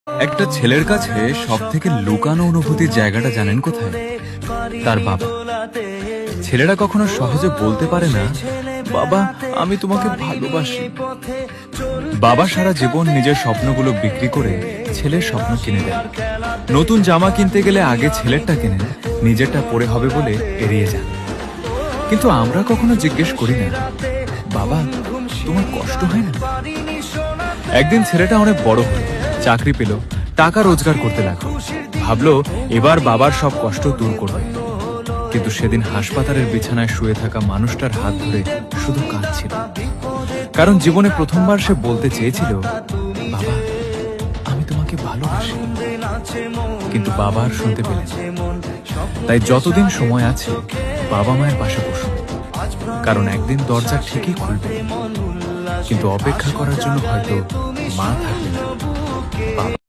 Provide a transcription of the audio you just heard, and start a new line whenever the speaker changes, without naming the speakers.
একটা ছেলের কাছে সবথেকে লুকানো অনুভূতির জায়গাটা জানেন কোথায়? তার বাবা। ছেলেরা কখনো সহজে বলতে পারে না, বাবা আমি তোমাকে ভালোবাসি। বাবা সারা জীবন নিজের স্বপ্নগুলো বিক্রি করে ছেলের স্বপ্ন কিনে দেন। নতুন জামা কিনতে গেলে আগে ছেলেরটা কেনেন, নিজেরটা পরে হবে বলে এড়িয়ে যান। কিন্তু আমরা কখনো জিজ্ঞেস করি না, বাবা তোমার কষ্ট হয় না? একদিন ছেলেটা অনেক বড় হলো, চাকরি পেল, টাকা রোজগার করতে লাগলো, ভাবলো এবার বাবার সব কষ্ট দূর করবে। কিন্তু সেদিন হাসপাতালের বিছানায় শুয়ে থাকা মানুষটার হাত ধরে শুধু কাঁদছিল, কারণ জীবনে প্রথমবার সে বলতে চেয়েছিল, বাবা আমি তোমাকে ভালোবাসি। কিন্তু বাবা আর শুনতে পেলেন। তাই যতদিন সময় আছে বাবা মায়ের পাশে বসুন, কারণ একদিন দরজা ঠিকই খুলবে, কিন্তু অপেক্ষা করার জন্য হয়তো মা থাকবে না, বাবা।